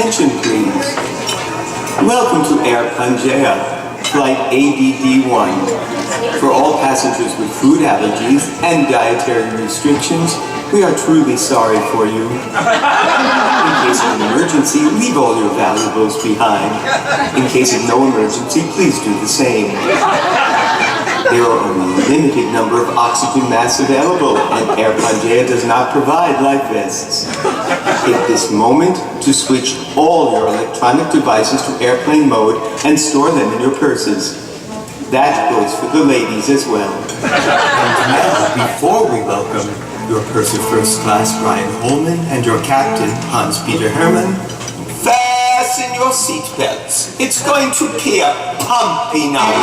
Attention, please. Welcome to Air Pangea, Flight ADD-1. For all passengers with food allergies and dietary restrictions, we are truly sorry for you. In case of an emergency, leave all your valuables behind. In case of no emergency, please do the same. There are only a limited number of oxygen masks available, and Air Pangea does not provide life vests. Take this moment to switch all your electronic devices to airplane mode and store them in your purses. That goes for the ladies as well. And now, before we welcome your purser first class Brian Holman and your captain Pieter Herman, fasten your seatbelts. It's going to be a pumpy night.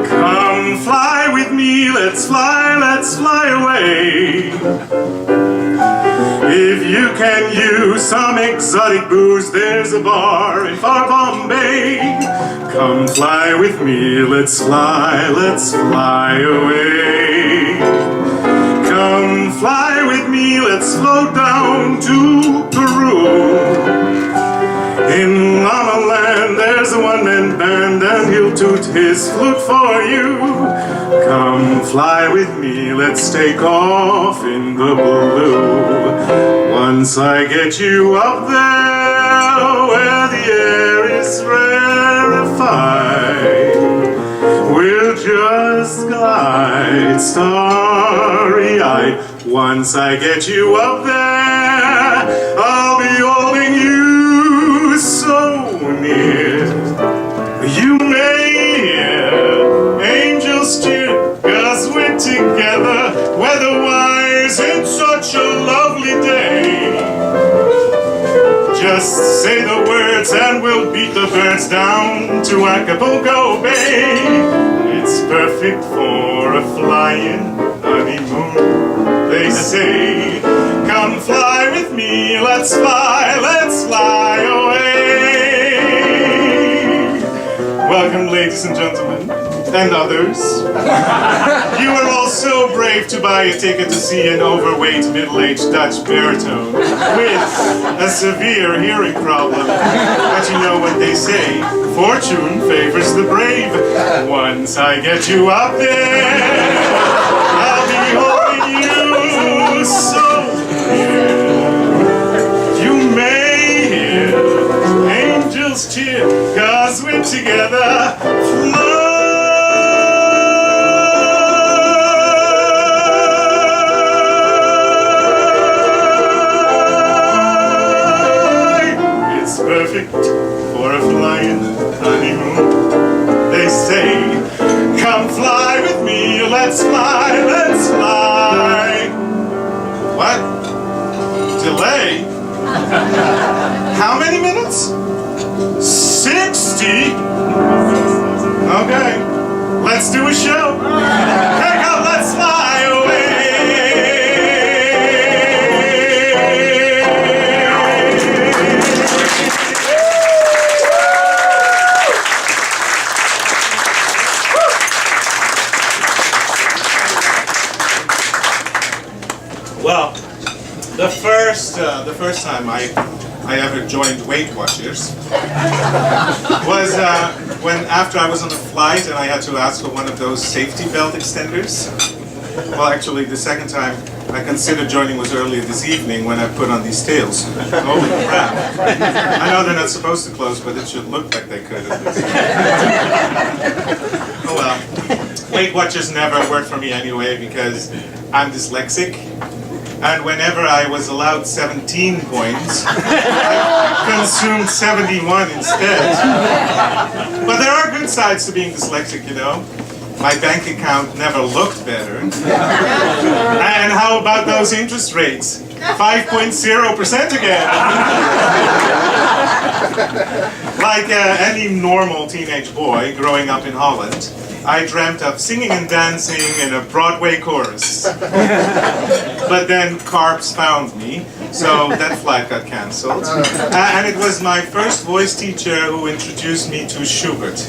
Come fly with me, let's fly away. If you can use some exotic booze, there's a bar in far Bombay. Come fly with me, let's fly away. Come fly with me, let's float down to Peru. In Llama Land, there's a one-man band, and he'll toot his flute for you. Come fly with me, let's take off in the blue. Once I get you up there, where the air is rarefied, we'll just glide starry-eyed. Once I get you up there, I'll be holding you so near. You may hear angels cheer, 'cause we're together, weather-wise, it's such a lovely day. Just say the words and we'll beat the birds down to Acapulco Bay. It's perfect for a flying honeymoon, they say. Come fly with me, let's fly away. Welcome, ladies and gentlemen, and others. You are all so brave to buy a ticket to see an overweight, middle-aged Dutch baritone with a severe hearing problem. But you know what they say, fortune favors the brave. Once I get you up there, I'll be holding you so near. You may hear angels cheer, 'cause we're together. It's perfect for a flying honeymoon, they say. Come fly with me, let's fly. What? Delay? How many minutes? 60? Okay, let's do a show. Hey, come, let's fly away. Well, the first time I ever joined Weight Watchers was when after I was on a flight and I had to ask for one of those safety belt extenders. Well, actually, the second time I considered joining was earlier this evening when I put on these tails. Holy crap. I know they're not supposed to close, but it should look like they could at least. Oh well. Weight Watchers never worked for me anyway because I'm dyslexic. And whenever I was allowed 17 points, I consumed 71 instead. But there are good sides to being dyslexic, you know. My bank account never looked better. And how about those interest rates? 5.0% again. Like any normal teenage boy growing up in Holland, I dreamt of singing and dancing in a Broadway chorus. But then Carps found me, so that flight got cancelled. And it was my first voice teacher who introduced me to Schubert.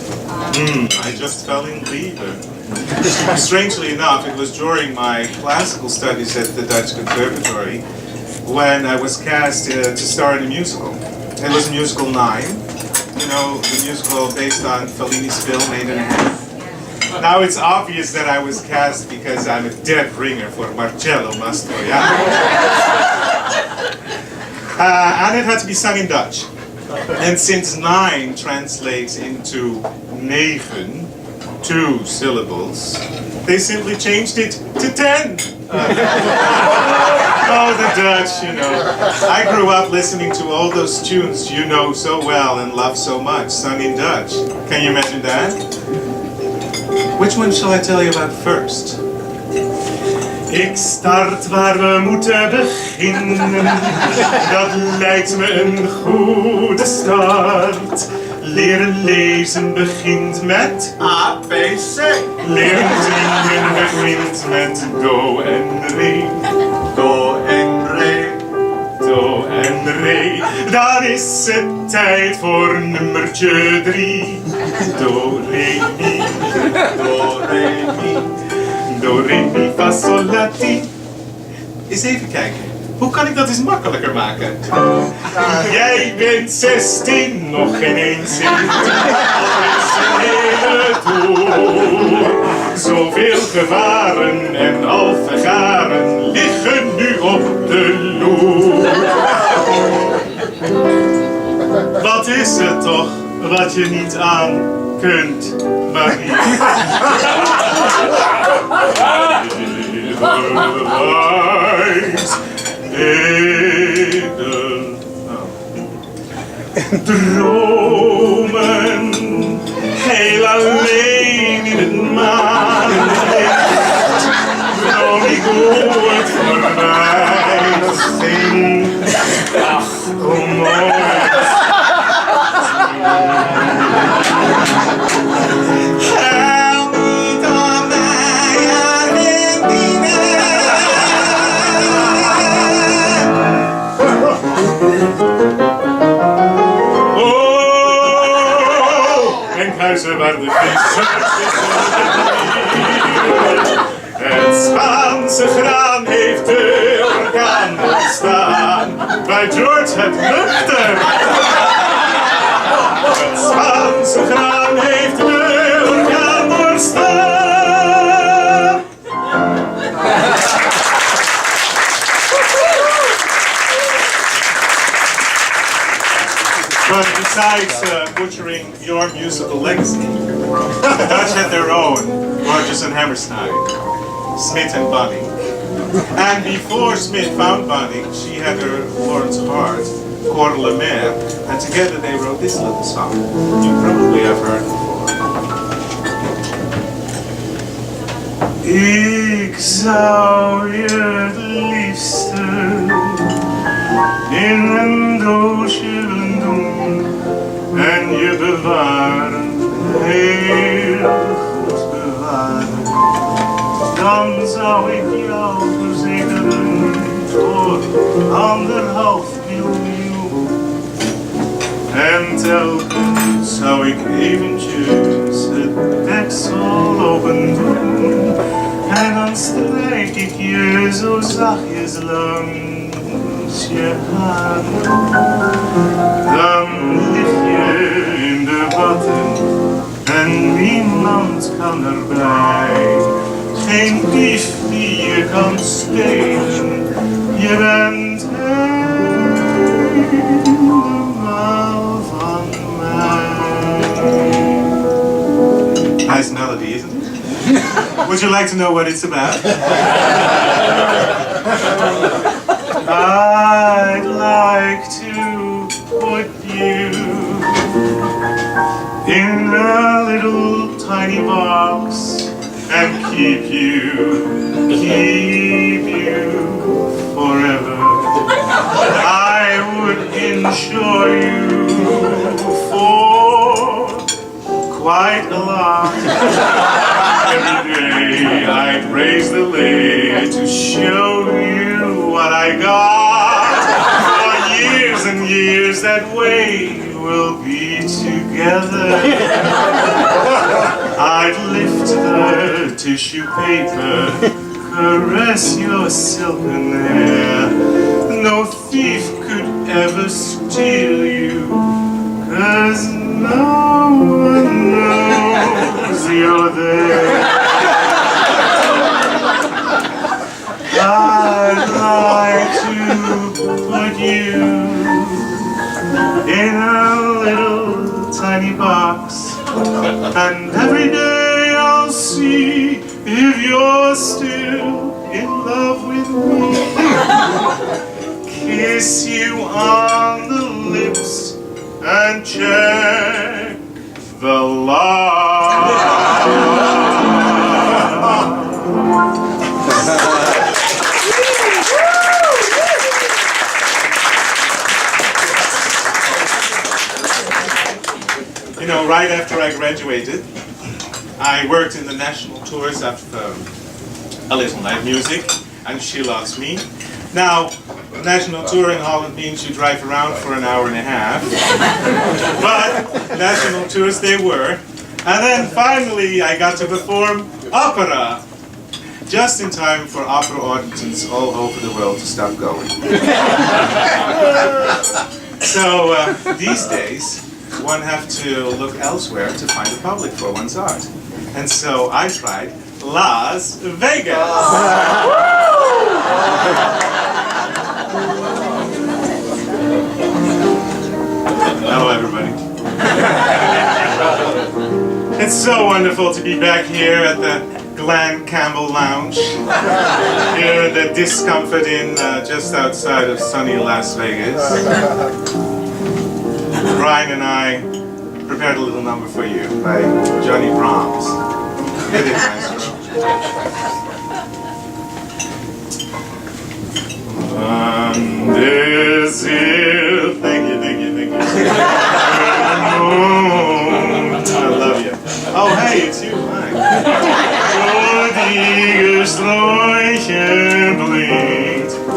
I just fell in love. Strangely enough, it was during my classical studies at the Dutch Conservatory when I was cast to star in a musical. It was a musical 9, you know, the musical based on Fellini's film, Made in a Half. Now it's obvious that I was cast because I'm a dead ringer for Marcello Mastroianni. And it had to be sung in Dutch. And since 9 translates into 9, 2 syllables, they simply changed it to 10. Oh, the Dutch, you know. I grew up listening to all those tunes you know so well and love so much, sung in Dutch. Can you imagine that? Which one shall I tell you about first? Ik start waar we moeten beginnen. Dat lijkt me een goede start. Leren lezen begint met A, B, C. Leren zingen begint met do en re. Do en re. Do en re. Dan is het tijd voor nummertje 3. Do, re, mi. Do, re, mi. Do, re, mi, fa, sol, la, ti. Eens even kijken. Hoe kan ik dat eens makkelijker maken? Jij bent 16, nog geen eens 17. Al is een hele toer. Zoveel gevaren en al vergaren liggen nu op de loer. Wat is het toch wat je niet aan kunt, Marie? Edel. Dromen, heel alleen in het maanlicht. Droom ik hoe het voorbij zingt. Ach, kom nooit. Huil niet om mij, Argentine. Huizen waar de vissers het Spaanse graan heeft de orkaan ontstaan. Bij George het luchten. Het Spaanse graan heeft de orkaan ontstaan. But besides butchering your musical legacy, the Dutch had their own, Rodgers and Hammerstein, Smith and Bunny. And before Smith found Bunny, she had her Florence Hart, Cor La Mer, and together they wrote this little song. You probably have heard before. Ik zou je het liefste in een doosje willen doen en je bewaren, heel goed bewaren. Dan zou ik jou verzekeren voor 1,5 miljoen. En telkens zou ik eventjes het deksel open doen. En dan strijk ik je zo zachtjes langs je haren. Dan lig je in de watten en niemand kan erbij. Geen dief die je kan stelen, je bent helemaal van mij. Nice melody, isn't it? Would you like to know what it's about? I'd like to put you in a little tiny box and keep you forever. I would insure you for quite a lot. Every day I'd raise the lid to show you what I got. For years and years that way we'll be together. I'd lift the tissue paper, caress your silken hair. No thief could ever steal you, 'cause no one knows you're there. I'd like to put you in a little tiny box, and every day I'll see if you're still in love with me. Kiss you on the lips and check the lock. You know, right after I graduated, I worked in the national tours of A Little Night Music, and She Loves Me. Now, national tour in Holland means you drive around for an hour and a half, but national tours they were. And then finally I got to perform opera, just in time for opera audiences all over the world to stop going. So these days, one have to look elsewhere to find a public for one's art. And so I tried Las Vegas. Hello, everybody. It's so wonderful to be back here at the Glen Campbell Lounge, here at the Discomfort Inn just outside of sunny Las Vegas. Brian and I prepared a little number for you by Johnny Brahms. Hit it, maestro. Thank you. I love you. Oh, hey, it's you. Hi.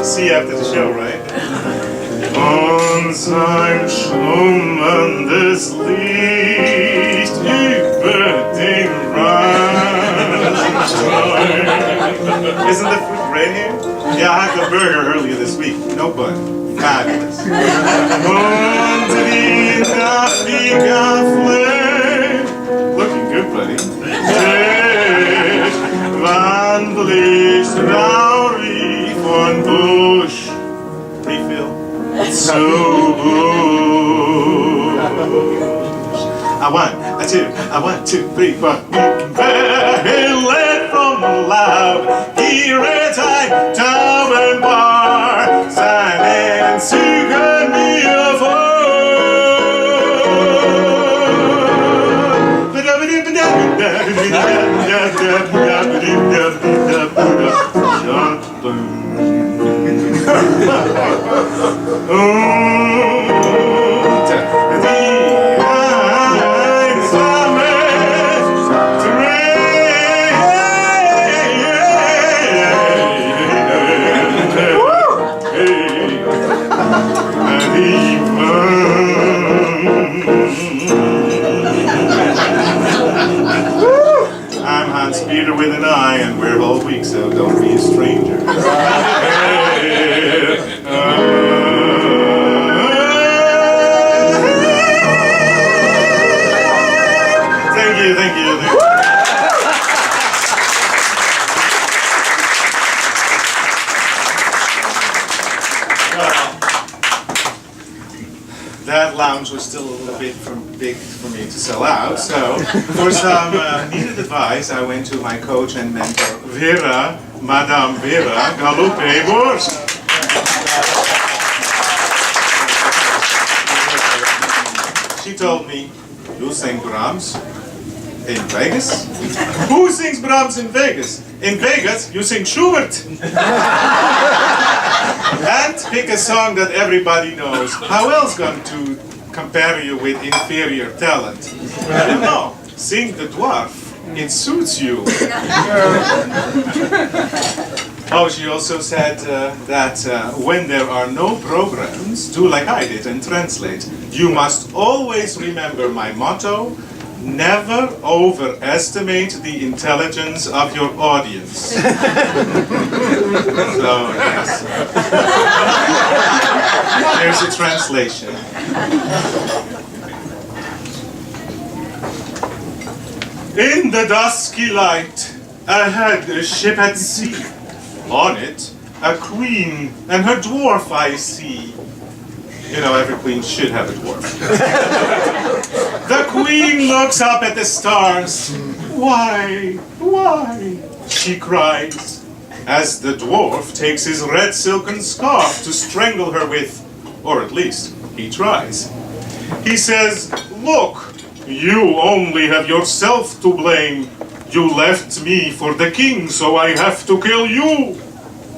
See you after the show, right? Uns ein schlummerndes Licht über den Rasenstreuen. Isn't the food great here? Yeah, I had the burger earlier this week. No bun. Fabulous. Und die Nachtiga flame. Looking good, buddy. Wandlich traurig von Busch. Refill. So bush. I want two, three, four. Let from loud. Here at I Tauben Bar. Sign and sugar me of Pieter with an eye, and we're all weak, so don't be a stranger. Thank you. That lounge was still a little bit big for me to sell out, so for some needed advice, I went to my coach and mentor, Madame Vera Galopé-Bourse. She told me, you sing Brahms in Vegas? Who sings Brahms in Vegas? In Vegas, you sing Schubert. And pick a song that everybody knows. How else going to compare you with inferior talent? I don't know. Sing the dwarf. It suits you. Oh, she also said that when there are no programs, do like I did and translate. You must always remember my motto, never overestimate the intelligence of your audience. So, yes. There's a translation. In the dusky light, ahead a ship at sea. On it, a queen and her dwarf I see. You know, every queen should have a dwarf. The queen looks up at the stars. Why, she cries, as the dwarf takes his red silken scarf to strangle her with, or at least, he tries. He says, look, you only have yourself to blame. You left me for the king, so I have to kill you.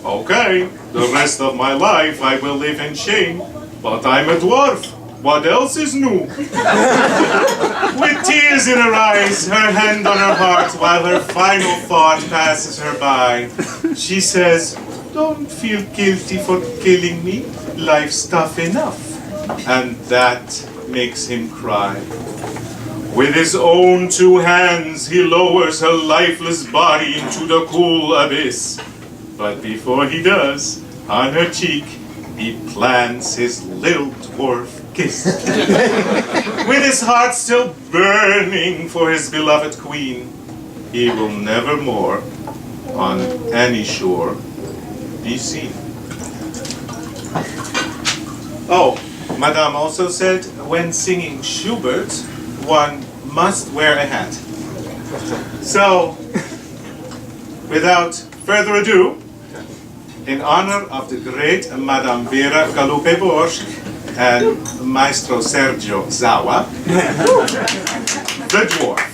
Okay, the rest of my life I will live in shame, but I'm a dwarf. What else is new? With tears in her eyes, her hand on her heart, while her final thought passes her by, she says, don't feel guilty for killing me. Life's tough enough. And that makes him cry. With his own two hands, he lowers her lifeless body into the cool abyss. But before he does, on her cheek, he plants his little dwarf kiss. With his heart still burning for his beloved queen, he will never more, on any shore, be seen. Oh, Madame also said, when singing Schubert, one must wear a hat. So, without further ado, in honor of the great Madame Vera Kalupe-Borsk and Maestro Sergio Zawa, the dwarf.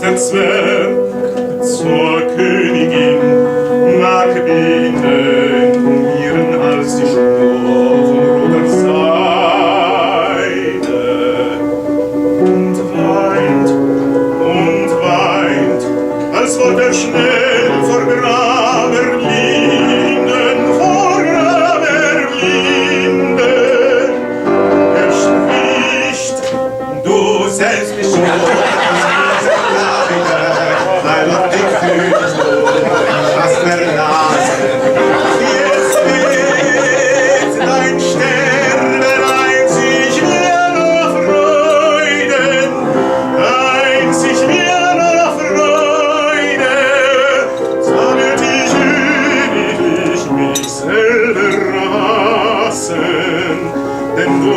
Der Zwerg zur Königin mag binden ihren Hals die Schnur von roter Seide und weint, als wollte er schnell vor Graber blinden, er spricht, du selbst bist schon.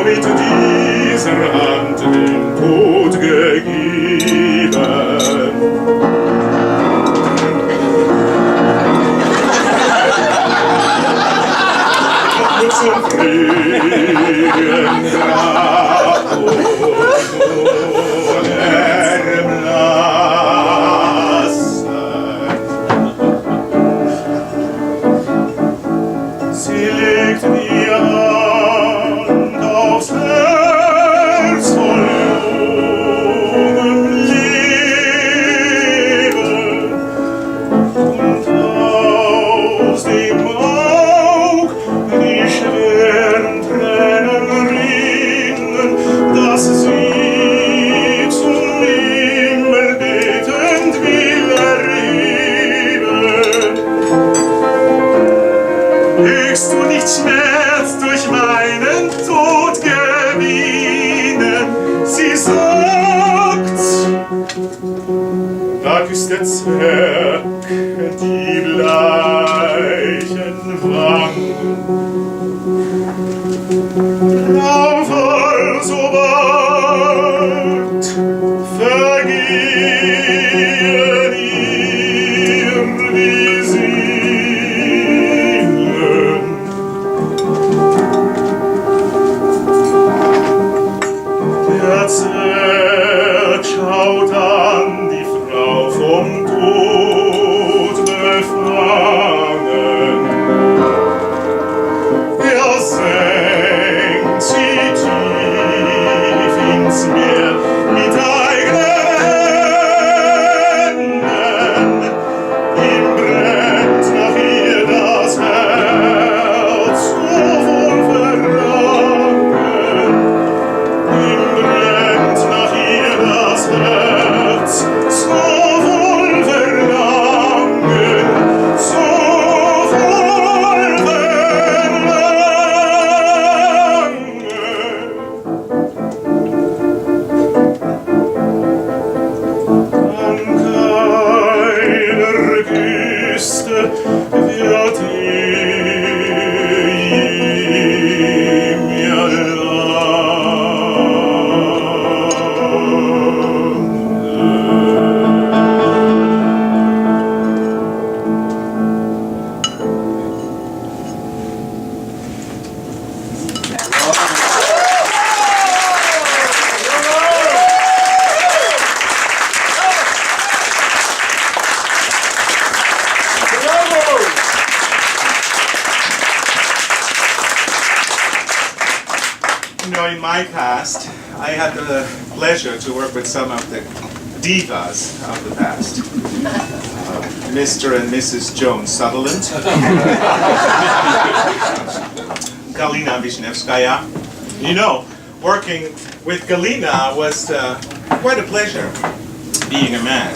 mit dieser Hand den Tod gegeben. Zum frühen Grab sie legt die Hand aufs Herz voll jungem Leben und aus dem Aug die schweren Tränen rinnen, dass sie zum Himmel betend will erheben. Höchst du nicht Schmerz durch meinen Tod gewinnen? Sie sagt, da küsst der Zwerg die bleichen Wangen. Laufer so bald vergehen ihr die Seelen. Der Zwerg schaut an die Frau vom Tod befangen. Er senkt sie tief ins Meer mit eigenen Händen. Ihm brennt nach ihr das Herz, so voll Verlangen. Ihm brennt nach ihr das Herz, so voll Verlangen, so voll Verlangen. An keiner Küste wird ihm ihr You know, in my cast, I had the pleasure to work with some of the divas of the past. Mr. and Mrs. Jones Sutherland, Galina Wisniewskaja. You know, working with Galina was quite a pleasure, being a man.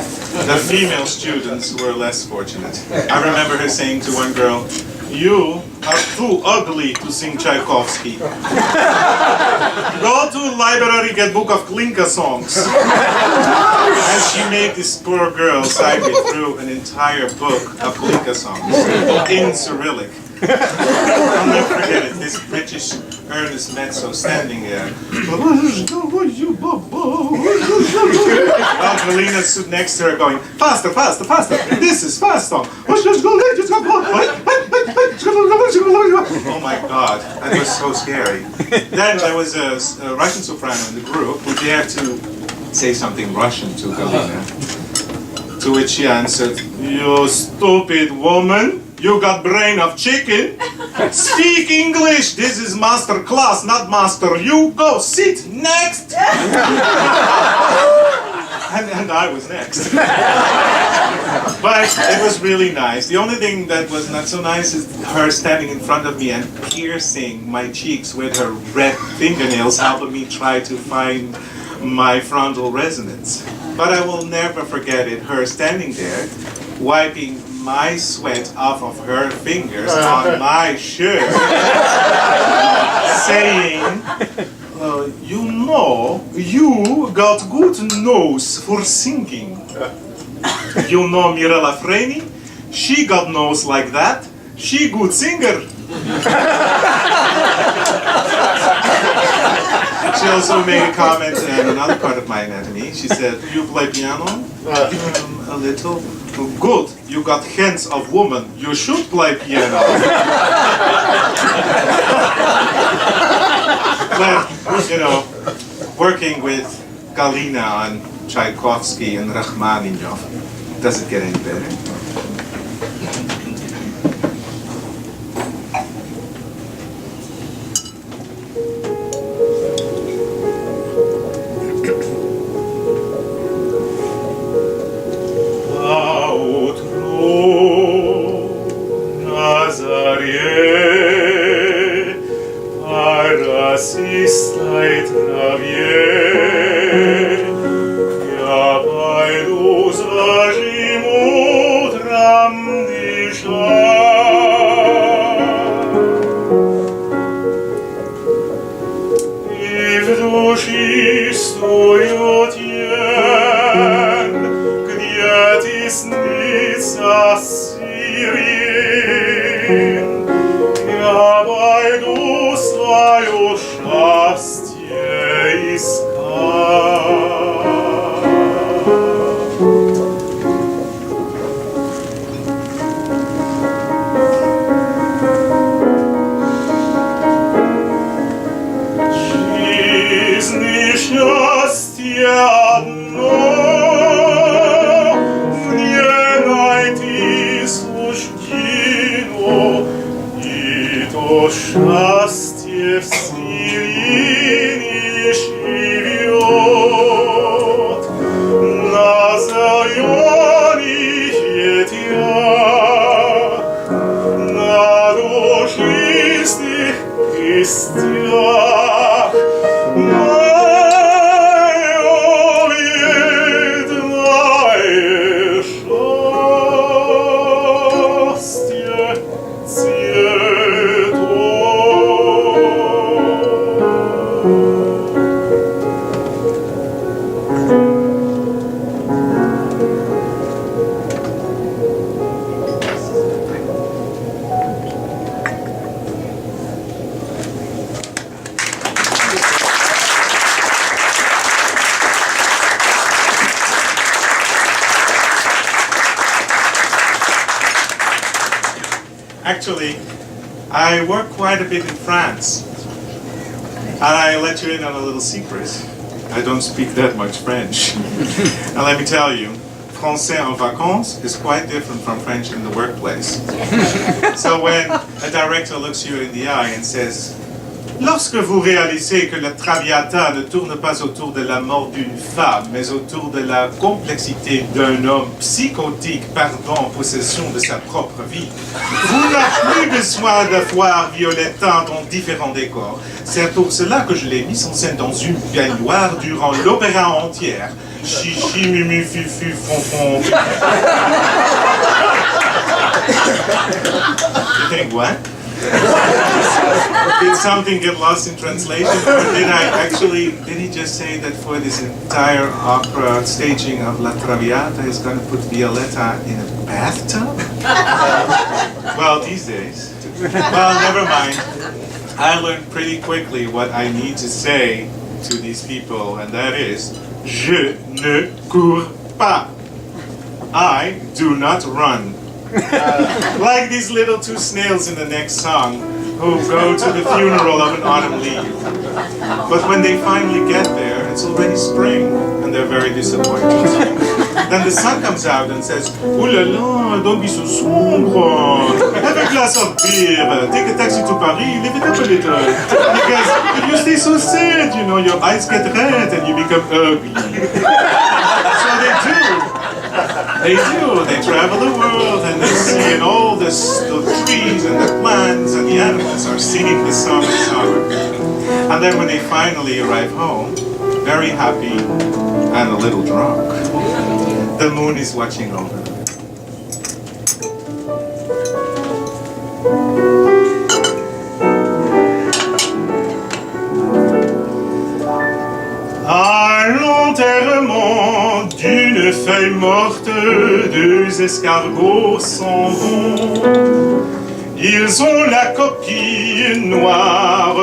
The female students were less fortunate. I remember her saying to one girl, "You are too ugly to sing Tchaikovsky. Go to the library, get book of Glinka songs." And she made this poor girl cite me through an entire book of Glinka songs in Cyrillic. I'll never forget it, this British earnest mezzo standing there. While Galina stood next to her going, "Faster, faster, faster, this is fast song." Oh my God, that was so scary. Then there was a Russian soprano in the group who dared to say something Russian to Galina. To which she answered, "You stupid woman, you got brain of chicken. Speak English, this is master class, not master. You go sit next." And I was next. But it was really nice. The only thing that was not so nice is her standing in front of me and piercing my cheeks with her red fingernails, helping me try to find my frontal resonance. But I will never forget it, her standing there, wiping my sweat off of her fingers on my shirt, saying, "You know, you got good nose for singing. You know Mirella Freni? She got nose like that. She good singer." She also made a comment on another part of my anatomy. She said, "You play piano? A little. Good. You got hands of woman. You should play piano." But, you know, working with Galina and Tchaikovsky and Rachmaninoff, does it get any better? Actually, I work quite a bit in France. And I let you in on a little secret. I don't speak that much French. And let me tell you, Français en vacances is quite different from French in the workplace. So when a director looks you in the eye and says, "Lorsque vous réalisez que la Traviata ne tourne pas autour de la mort d'une femme, mais autour de la complexité d'un homme psychotique perdant possession de sa propre vie, vous n'avez plus besoin d'avoir Violetta dans différents décors. C'est pour cela que je l'ai mise en scène dans une baignoire durant l'opéra entière. Chichi, mumu, fufu, fonfon. You think what? Did something get lost in translation? Or did he just say that for this entire opera staging of La Traviata he's going to put Violetta in a bathtub? Well, these days. Well, never mind. I learned pretty quickly what I need to say to these people, and that is, je ne cours pas. I do not run. Like these little two snails in the next song who go to the funeral of an autumn leaf. But when they finally get there, it's already spring, and they're very disappointed. Then the sun comes out and says, "Ooh la la, don't be so sombre. Have a glass of beer. Take a taxi to Paris. Live it up a little. Because if you stay so sad, you know, your eyes get red and you become ugly." So they do. They do. They travel the world and they see, and all the trees and the plants and the animals are singing the song of summer. And then when they finally arrive home, very happy and a little drunk, the moon is watching over them. À l'enterrement d'une feuille morte, deux escargots s'en vont. Ils ont la coquille noire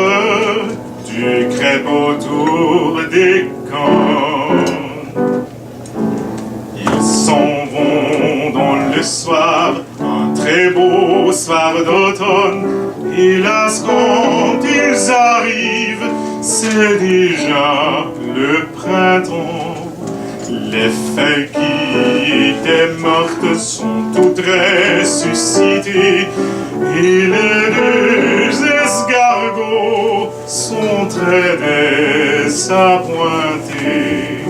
Tu crêpes autour des camps. Ils s'en vont dans le soir, un très beau soir d'automne. Hélas, quand ils arrivent, c'est déjà le printemps. Les feuilles qui étaient mortes sont toutes ressuscitées et les deux escargots sont très désappointés.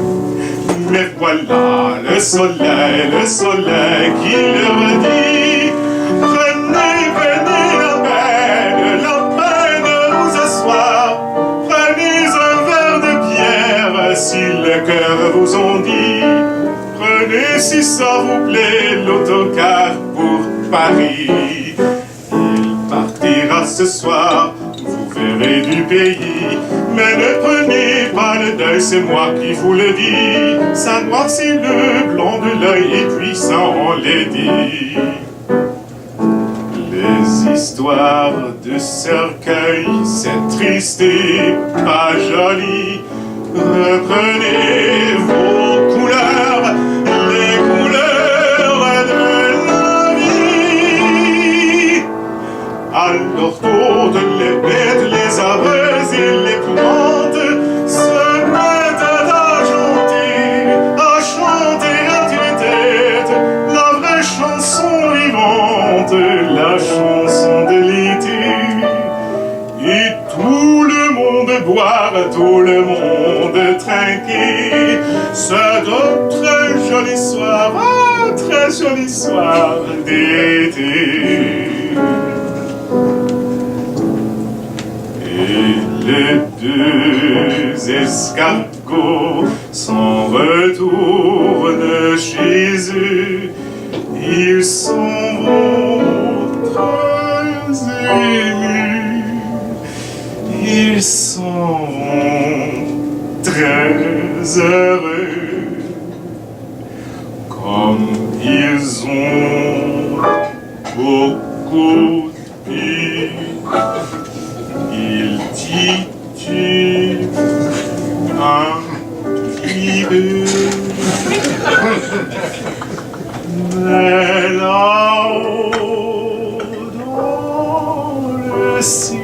Mais voilà le soleil qui leur dit: venez, venez la peine nous asseoir. Prenez un verre de bière si le cœur vous en dit. Prenez, si ça vous plaît, l'autocar pour Paris. Il partira ce soir, vous verrez du pays. Mais ne prenez pas le deuil, c'est moi qui vous le dis. Ça noircit le blanc de l'œil et puis ça enlaidit. Les histoires de cercueil, c'est triste et pas joli. Reprenez vos couleurs, les couleurs de la vie. Alors toutes les bêtes, les arbres et les plantes se mettent à chanter à tue-tête la vraie chanson vivante, la chanson de l'été. Et tout le monde boire, tout le monde trinquer. C'est un très joli soir, un très joli soir d'été. Et les deux escargots s'en retournent chez eux. Ils s'en vont très émus. Ils s'en vont très heureux. Comme ils ont beaucoup dit. Il titube un petit peu. Mais là-haut dans le ciel,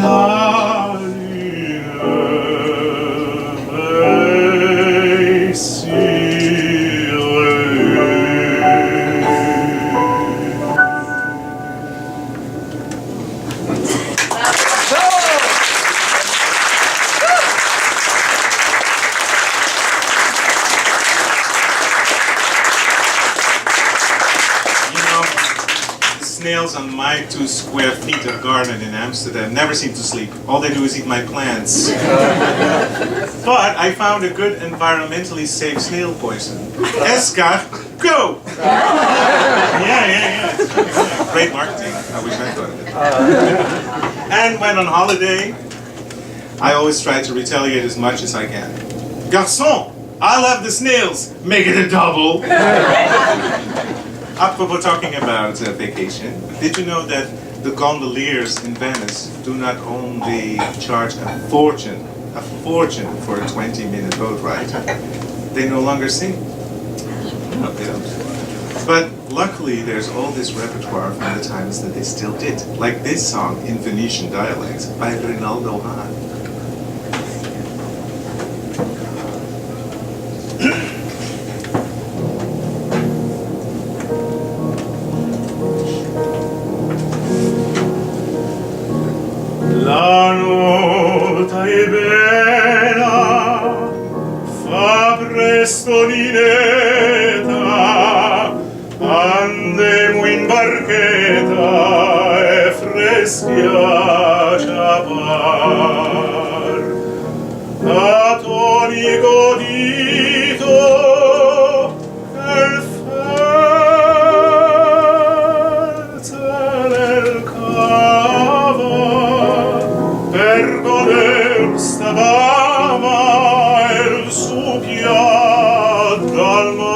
la lune est sur eux. Snails on my 2 square feet of garden in Amsterdam never seem to sleep. All they do is eat my plants. But I found a good environmentally safe snail poison. Escargot! Yeah. Great marketing. I wish I thought of it. And when on holiday, I always try to retaliate as much as I can. Garçon! I love the snails! Make it a double! Apropos talking about vacation, did you know that the gondoliers in Venice do not only charge a fortune for a 20-minute boat ride? They no longer sing. No, they don't. But luckily there's all this repertoire from the times that they still did, like this song in Venetian dialect by Rinaldo Hahn. La nota è bella, fa presto Ninetta, andemo in barchetta e freschiaci a par. A tonico dito nel felce del cava, per goder stavamo il suo piatto al mar.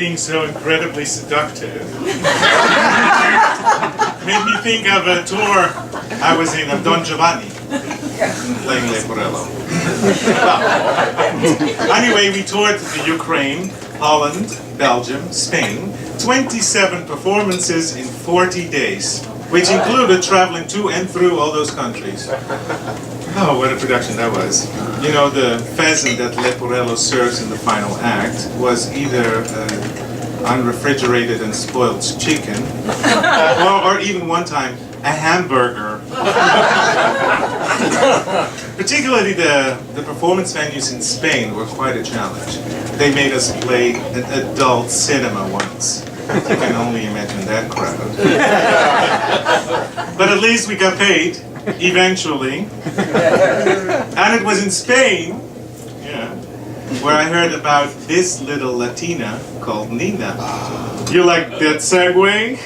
being so incredibly seductive made me think of a tour I was in of Don Giovanni, playing Leporello. Well, anyway, we toured the Ukraine, Holland, Belgium, Spain, 27 performances in 40 days, which included traveling to and through all those countries. Oh, what a production that was. You know, the pheasant that Leporello serves in the final act was either unrefrigerated and spoiled chicken, or even one time, a hamburger. Particularly the performance venues in Spain were quite a challenge. They made us play an adult cinema once. You can only imagine that crowd. But at least we got paid, eventually. And it was in Spain, yeah, where I heard about this little Latina called Nina. You like that segue?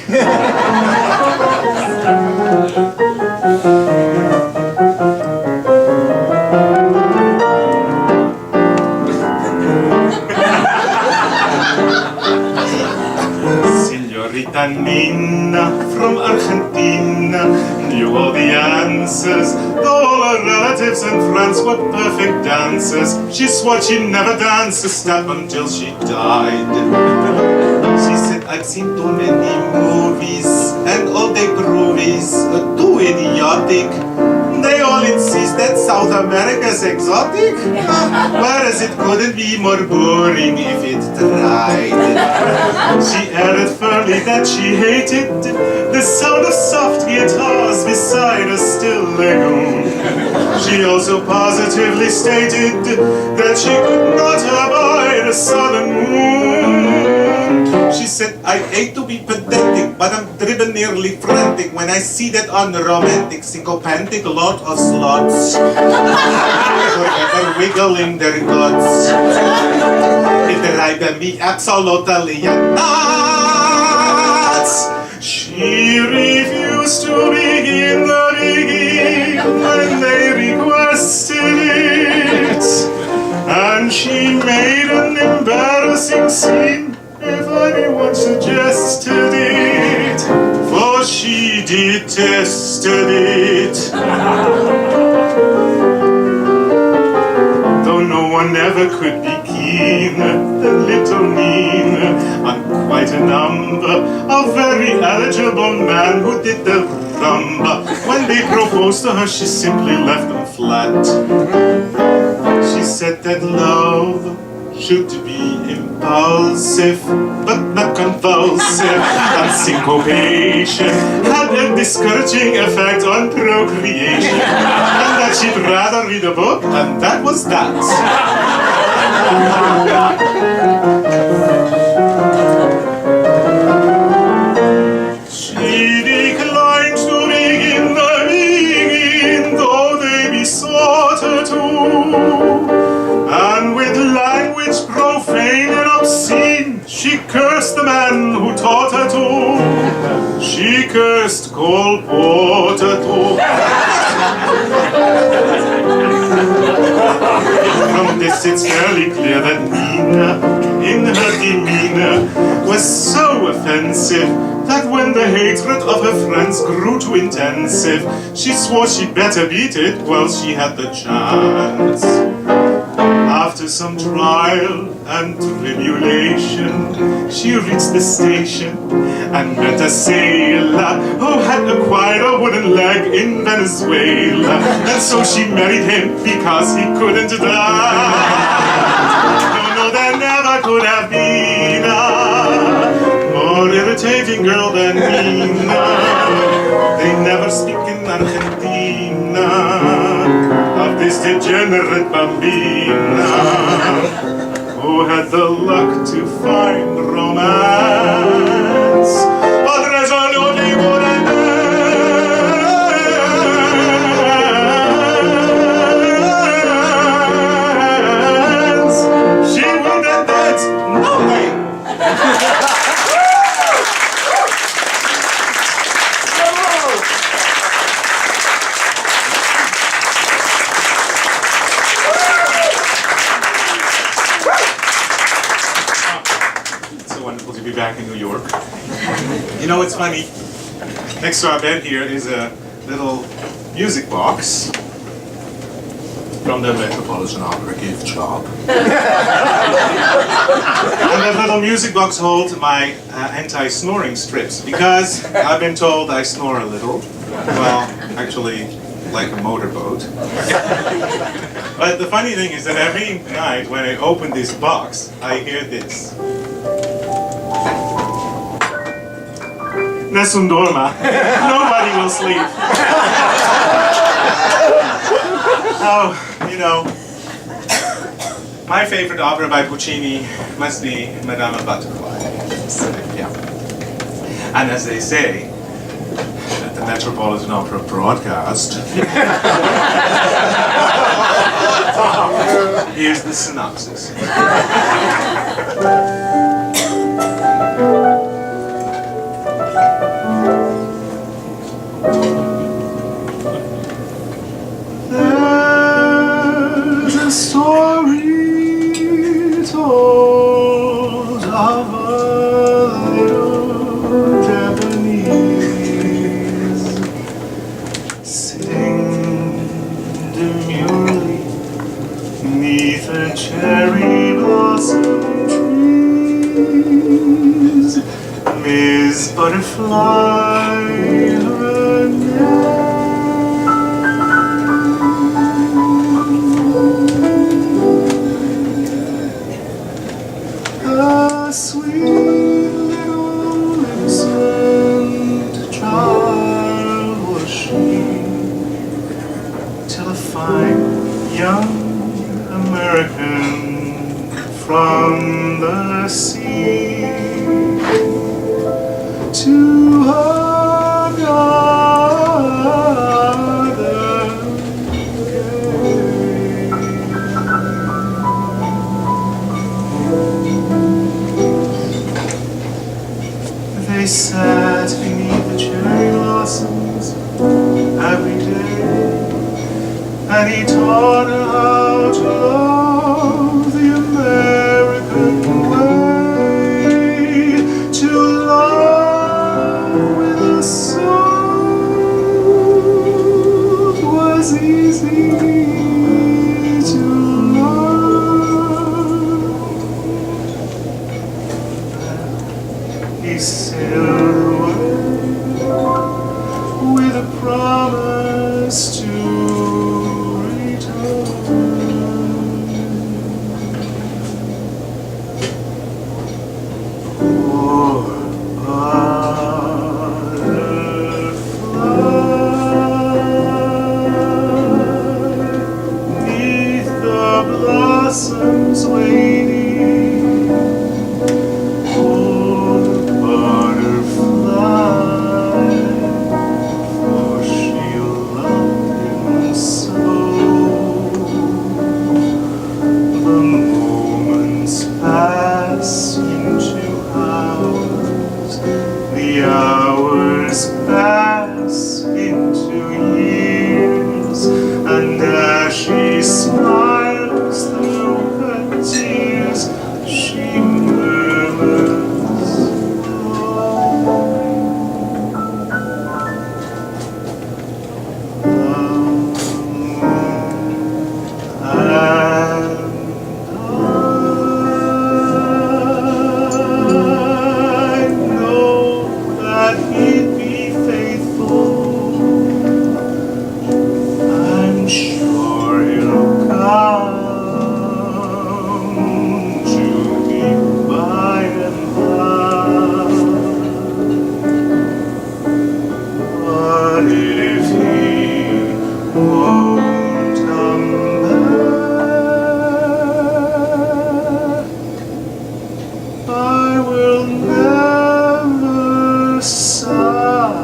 Señorita Nina from Argentina knew all the answers. All her relatives and friends were perfect dancers. She swore she'd never dance a step until she died. She said, I've seen too many movies, and all they groovies are too idiotic. They all insist that South America's exotic, whereas it couldn't be more boring if it tried. She added firmly that she hated the sound of soft guitars beside a still lagoon. She also positively stated that she could not abide a southern moon. She said, I hate to be pedantic, but I'm driven nearly frantic when I see that unromantic, sycophantic lot of sluts forever wiggling their guts. It drives me absolutely nuts. She refused to begin the begin when they requested it, and she made an embarrassing scene if anyone suggested it, for she detested it. Though no one ever could be keener than little Nina on quite a number of very eligible men who did the rumba. When they proposed to her, she simply left them flat. She said that love should be impulsive, but not convulsive, and syncopation had a discouraging effect on procreation, and that she'd rather read a book, and that was that. She declined to begin the meeting, though they besought her to, and with language profane and obscene, she cursed the man who taught her to. She cursed Cole Porter too. From this it's fairly clear that Nina, in her demeanor, was so offensive that when the hatred of her friends grew too intensive, she swore she'd better beat it while she had the chance. After some trial and tribulation, she reached the station and met a sailor who had acquired a wooden leg in Venezuela, and so she married him because he couldn't die. No, there never could have been a more irritating girl than Nina. They never speak in Argentina of this degenerate bambina who had the luck to find romance, but resolutely wouldn't dance. She wouldn't dance, no way. back in New York. You know, it's funny. Next to our bed here is a little music box from the Metropolitan Opera gift shop. And that little music box holds my anti-snoring strips, because I've been told I snore a little. Well, actually, like a motorboat. But the funny thing is that every night when I open this box, I hear this. Nessun dorma. Nobody will sleep. Oh, you know, my favorite opera by Puccini must be Madame Butterfly. Yeah. And as they say, at the Metropolitan Opera broadcast, here's the synopsis. There's a story told of a little Japanese sitting demurely neath a cherry blossom trees. Miss Butterfly, her name. A sweet little innocent child was she, till a fine young American from the sea to her garden came. They sat beneath the cherry blossoms every day, and he taught her how to love the American way, to love with a soul was easy to love. He sailed away with a promise to return. Poor butterfly, 'neath the blossoms waiting. Poor butterfly, for she loved him so. The moments pass into hours, the hours pass into years, and as she smiles through her tears, she murmurs, I know that he'd be faithful. I'm sure he'll come to me by and by. But if he won't come back, I will never sigh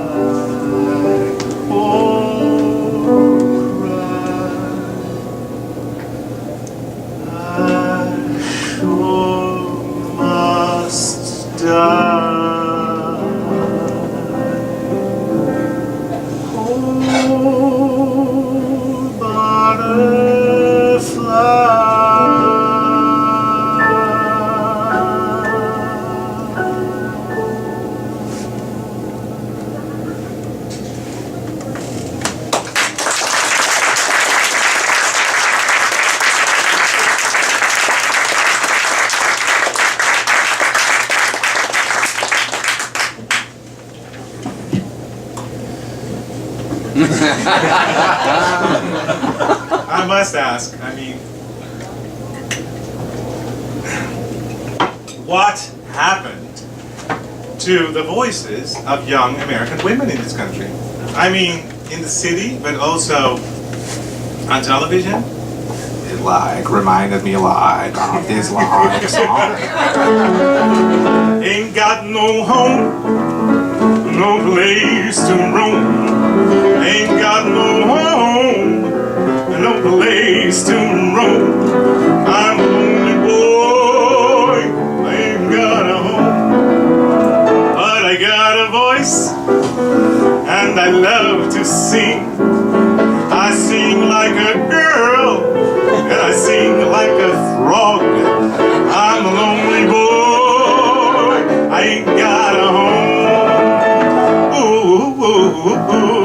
or cry. I sure must die. Poor butterfly. I must ask, I mean, what happened to the voices of young American women in this country? I mean, in the city, but also on television? It reminded me of this song. Ain't got no home, no place to roam. Ain't got no home, no place to roam. I'm a lonely boy, I ain't got a home, but I got a voice, and I love to sing. I sing like a girl, and I sing like a frog. I'm a lonely boy, I ain't got a home. Ooh, ooh, ooh, ooh.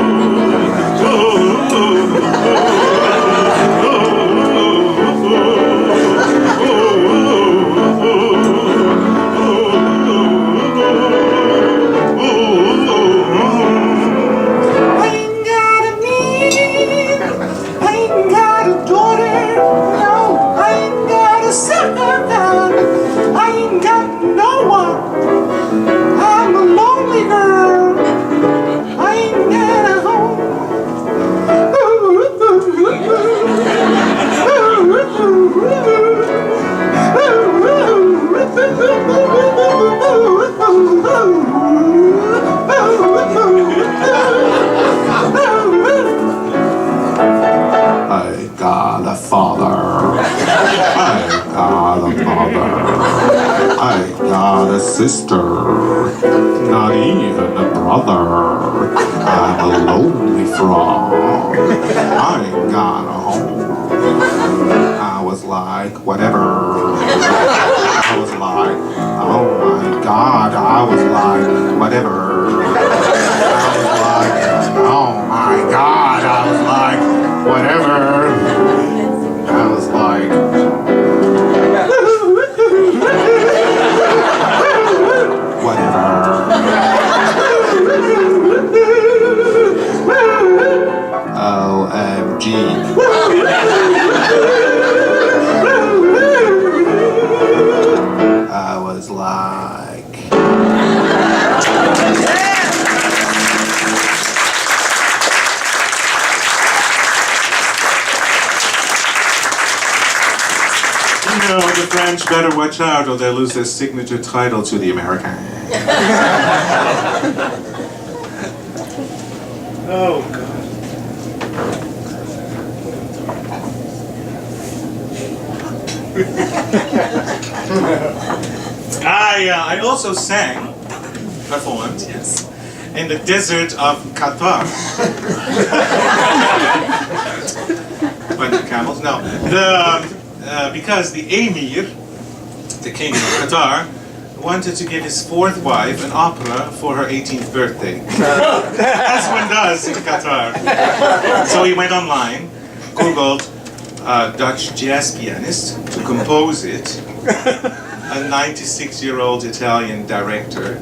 Sister, not even a brother. I'm a lonely frog. I ain't got a home. I was like, whatever. I was like, oh my God. I was like, whatever. I was like, oh my God. I was like, whatever. I was like, OMG. I was like... You know, the French better watch out or they'll lose their signature title to the American. Oh, God. I also performed, yes, in the desert of Qatar. Went to camels? No. Because the Emir, the king of Qatar, wanted to give his fourth wife an opera for her 18th birthday. As one does in Qatar. So he went online, Googled Dutch jazz pianist to compose it. A 96-year-old Italian director.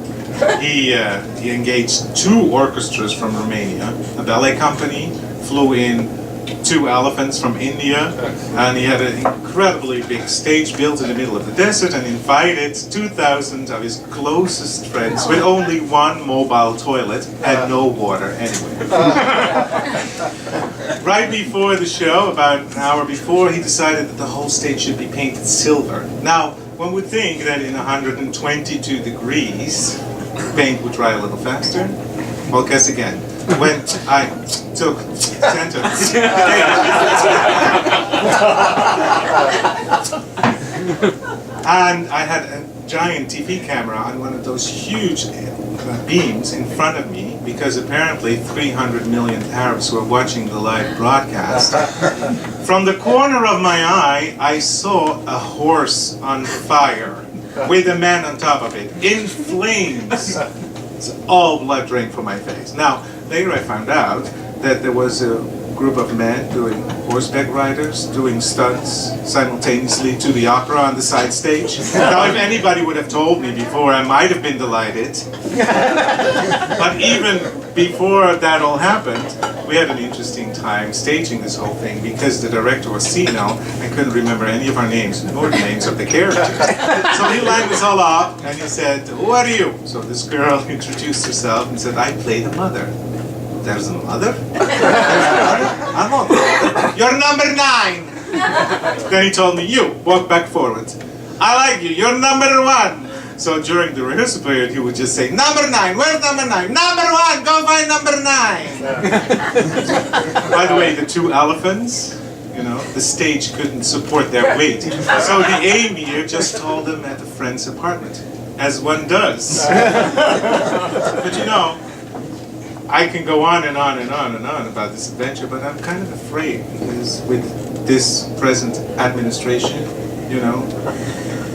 He engaged 2 orchestras from Romania, a ballet company, flew in 2 elephants from India, and he had an incredibly big stage built in the middle of the desert and invited 2,000 of his closest friends with only 1 mobile toilet and no water anyway. Right before the show, about an hour before, he decided that the whole stage should be painted silver. Now, one would think that in 122 degrees, paint would dry a little faster. Well, guess again. When I took center stage, and I had a giant TV camera on one of those huge beams in front of me, because apparently 300 million Arabs were watching the live broadcast. From the corner of my eye, I saw a horse on fire with a man on top of it, in flames. It's all blood drained from my face. Now, later I found out that there was a group of men doing horseback riders, doing stunts simultaneously to the opera on the side stage. Now, if anybody would have told me before, I might have been delighted. But even before that all happened, we had an interesting time staging this whole thing because the director was senile and couldn't remember any of our names nor the names of the characters. So he lined us all up and he said, "Who are you?" So this girl introduced herself and said, "I play the mother." "There's a mother? I'm not the mother. You're number 9. Then he told me, "You, walk back forward. I like you, you're number 1. So during the rehearsal period, he would just say, "Number 9, where's number 9? Number 1, go find number 9. By the way, the 2 elephants, the stage couldn't support their weight. So the Emir just told them at a friend's apartment, as one does. But I can go on and on and on and on about this adventure, but I'm kind of afraid because with this present administration,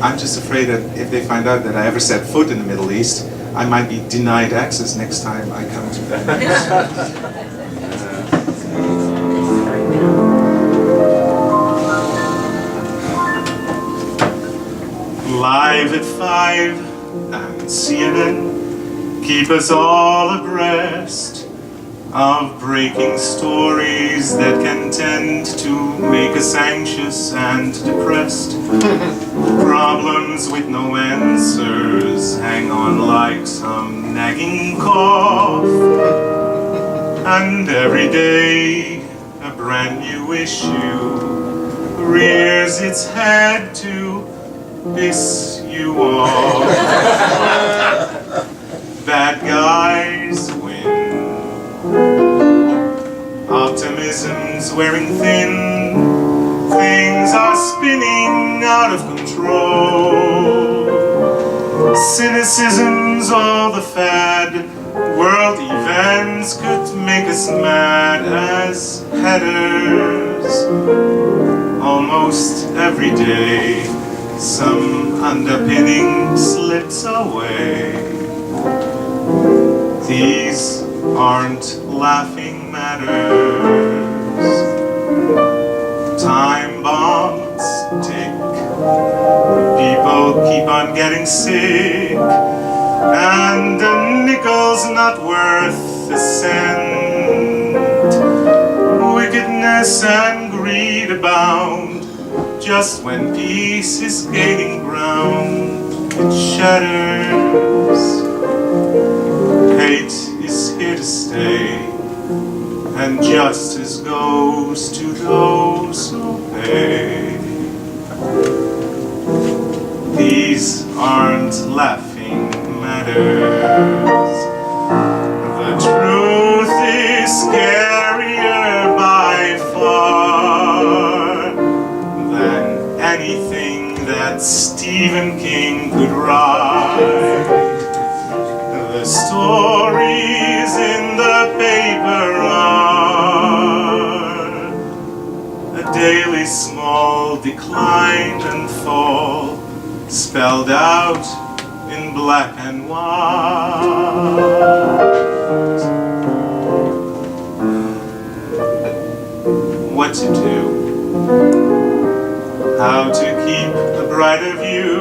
I'm just afraid that if they find out that I ever set foot in the Middle East, I might be denied access next time I come to Venice. Live at 5 and CNN keep us all abreast of breaking stories that can tend to make us anxious and depressed. Problems with no answers hang on like some nagging cough. And every day a brand new issue rears its head to piss you off. Bad guys win. Optimism's wearing thin. Things are spinning out of control. Cynicism's all the fad. World events could make us mad as headers. Almost every day, some underpinning slips away. These aren't laughing matters. Time bombs tick. People keep on getting sick. And a nickel's not worth a cent. Wickedness and greed abound. Just when peace is gaining ground, it shatters. Hate is here to stay, and justice goes to those who pay. These aren't laughing matters. The truth is scarier by far than anything that Stephen King could write. The stories in the paper are a daily small decline and fall, spelled out in black and white. What to do? How to keep the brighter view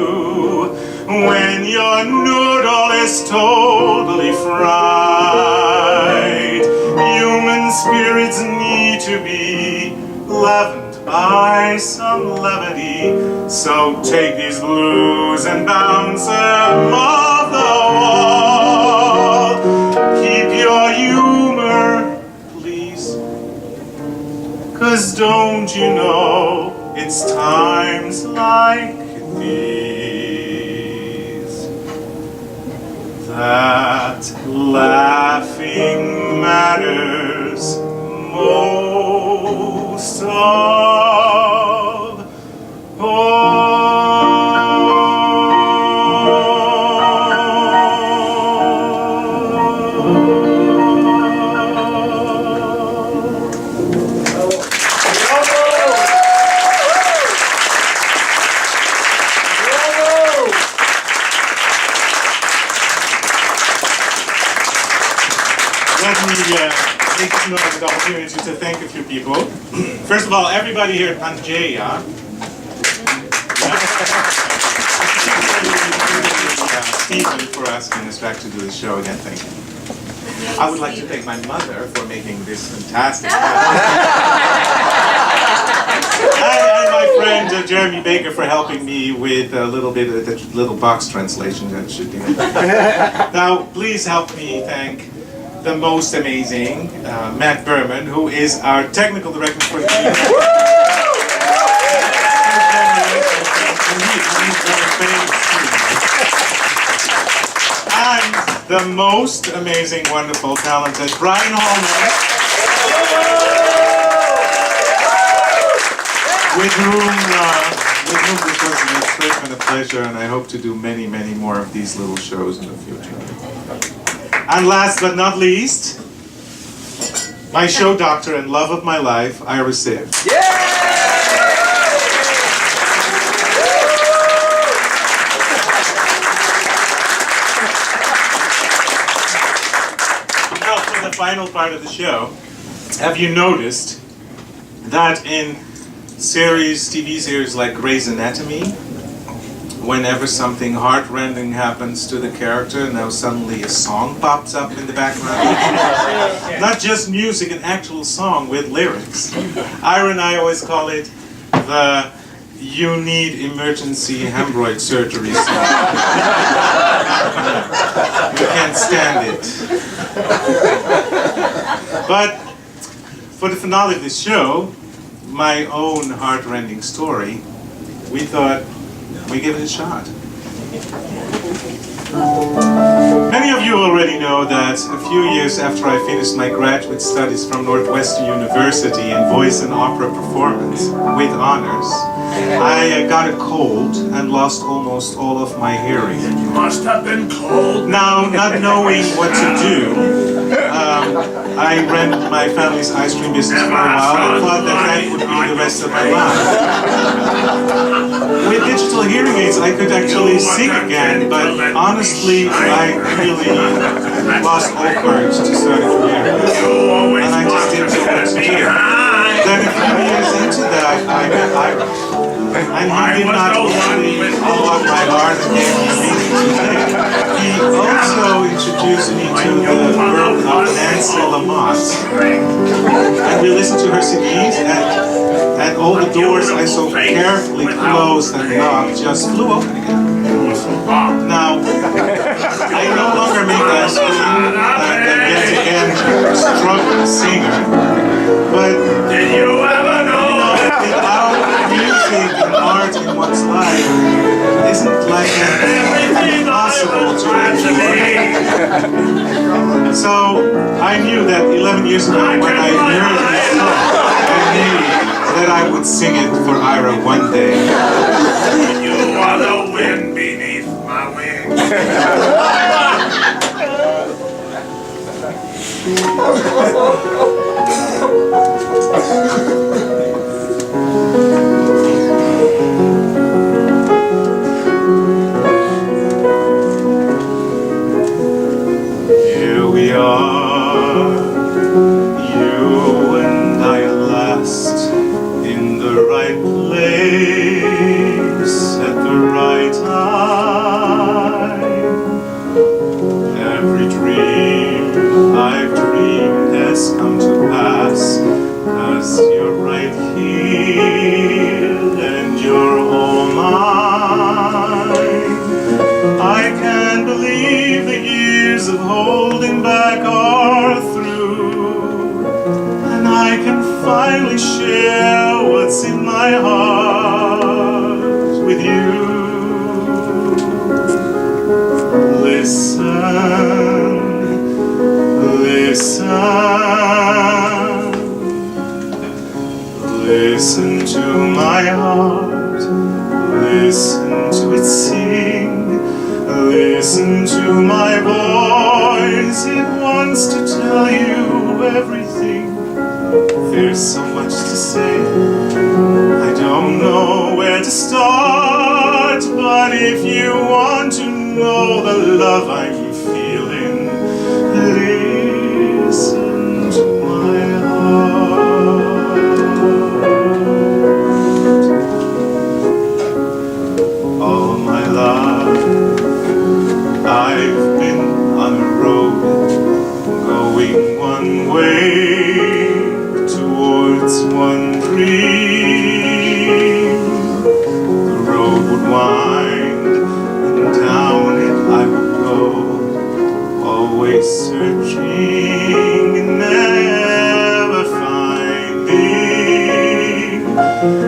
when your noodle is totally fried? Human spirits need to be leavened by some levity. So take these blues and bounce them off the wall. Keep your humor, please. 'Cause don't you know it's times like these that laughing matters most of all. Take this moment of the opportunity to thank a few people. First of all, everybody here at Barcheta. Stephen for asking us back to do the show again. Thank you. I would like to thank my mother for making this fantastic. And my friend Jeremy Baker for helping me with a little bit of the little box translation that should be made. Now, please help me thank the most amazing Matt Berman, who is our technical director for the team. And the most amazing, wonderful, talented Brian Holman, with whom this was an trip and a pleasure, and I hope to do many, many more of these little shows in the future. And last but not least, my show doctor and love of my life, Ira Siff. Now for the final part of the show, have you noticed that in TV series like Grey's Anatomy, whenever something heart-rending happens to the character, now suddenly a song pops up in the background? Not just music, an actual song with lyrics. Ira and I always call it the "You Need Emergency Hemorrhoid Surgery" song. You can't stand it. But for the finale of this show, my own heart-rending story, we thought we give it a shot. Many of you already know that a few years after I finished my graduate studies from Northwestern University in voice and opera performance with honors, I got a cold and lost almost all of my hearing. You must have been cold. Now, not knowing what to do, I ran my family's ice cream business for a while and thought that would be the rest of my life. With digital hearing aids, I could actually sing again, but honestly, I really lost all courage to start a career. And I just didn't know what to do. Then a few years into that, I met Ira. And he did not only unlock my heart and gave me reason to live, he also introduced me to the world of Nancy Lamont. And we listened to her CDs, and all the doors I so carefully closed and locked just flew open again. Now, I no longer make ice cream and yet again struggle singer, but Did you ever know? without music and art in one's life isn't like impossible to achieve. So I knew that 11 years ago when I heard this song, I knew that I would sing it for Ira one day. You are the wind beneath my wings. Here we are, you and I at last, in the right place at the right time. Every dream I've dreamed has come to pass, 'cause you're right here and you're all mine. I can't believe the years of holding back are through, and I can finally share what's in my heart with you. Listen, listen, listen to my heart, listen to it sing. Listen to my voice, it wants to tell you everything. There's so much to say, I don't know where to start, but if you want to know the love I'm feeling, listen to my heart. All my life I've been on a road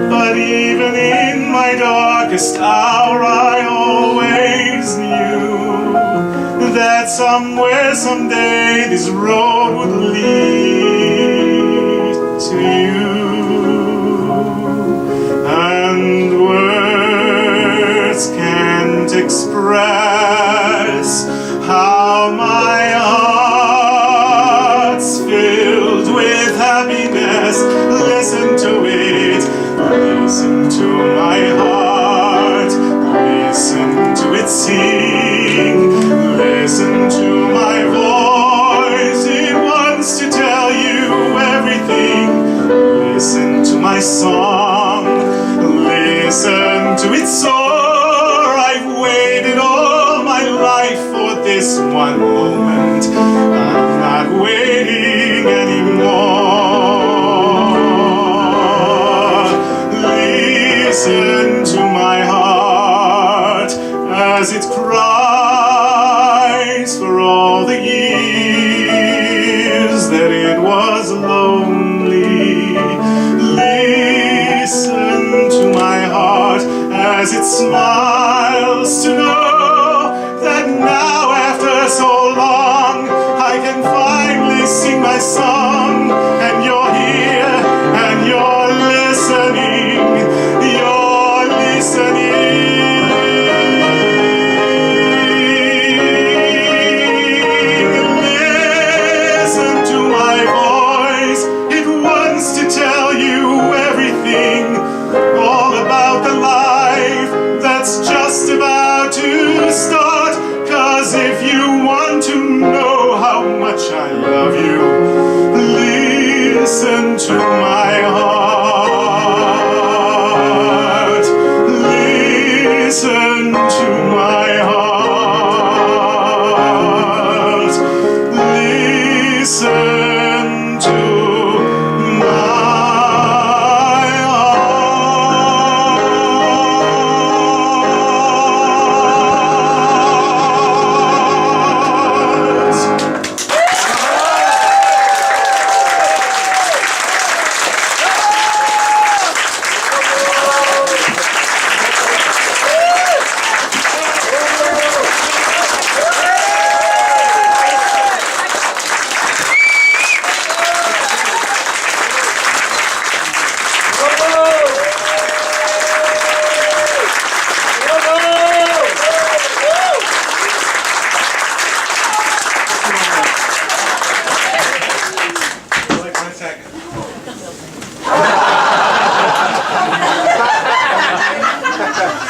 But even in my darkest hour I always knew that somewhere, someday this road would lead to you. And words can't express how my heart's filled with happiness. Listen to it, listen to my heart, listen to it sing, listen to my voice, it wants to tell you everything. Listen to my song, listen to it soar. I've waited all my life for this one moment. I'm not waiting anymore. Listen to my heart as it cries for all the years that it was lonely. Listen to my heart as it smiles to know that now after so long I can finally sing my song. And you're here and you're listening, you're listening. Listen to my voice, it wants to tell you everything, all about the life that's just about to start. 'Cause if you want to know how much I love you, listen to my heart. Listen to my heart. Listen to my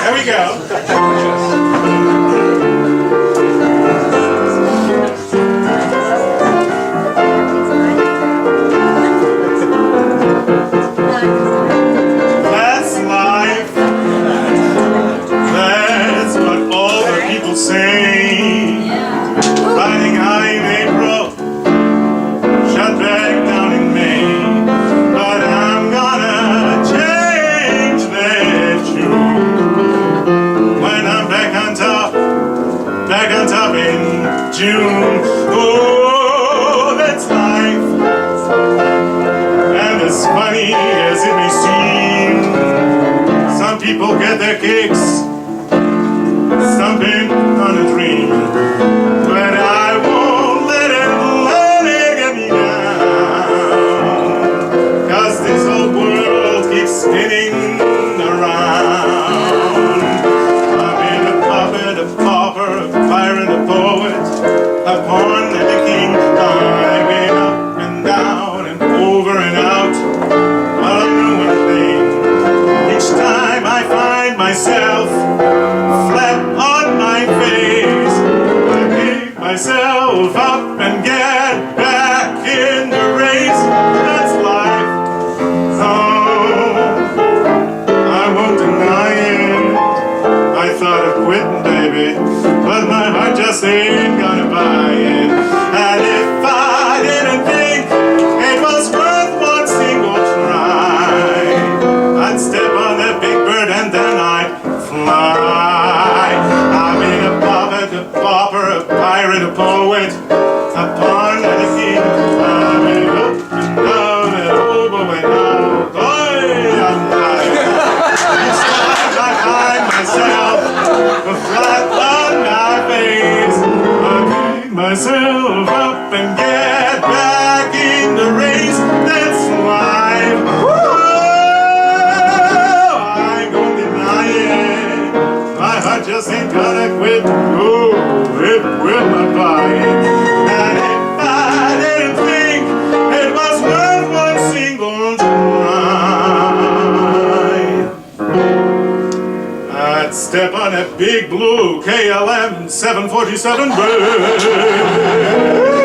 There we go. That's life. That's what all the people say. Riding high in April, shut back down in May. But I'm gonna change that tune when I'm back on top in June. Oh, that's life. And as funny as it may seem, some people get their kicks stumping on a dream. But I won't let it get me down. 'Cause this whole world keeps spinning around. I've been a puppet, a pauper, a pirate, a poet, a pawn and a king. I've been up and down and over and out. But I know one thing, each time I find myself flat on my face, I pick myself up and get back in the race. That's life. Oh, I won't deny it. I thought of quitting, baby, but my heart just ain't gonna buy it. And if I didn't think it was worth one single try, I'd step on that big bird and then I'd fly. I've been a puppet, a pauper, a pirate, a poet, a pawn and a king. I've been up and down and over and out. Boy, I'm myself up and get back in the race. That's life. Oh, I ain't gonna deny it. My heart just ain't gonna quit. Oh, it will not buy it. And if I didn't think it was worth one single try, I'd step on a big blue KLM 747 bird.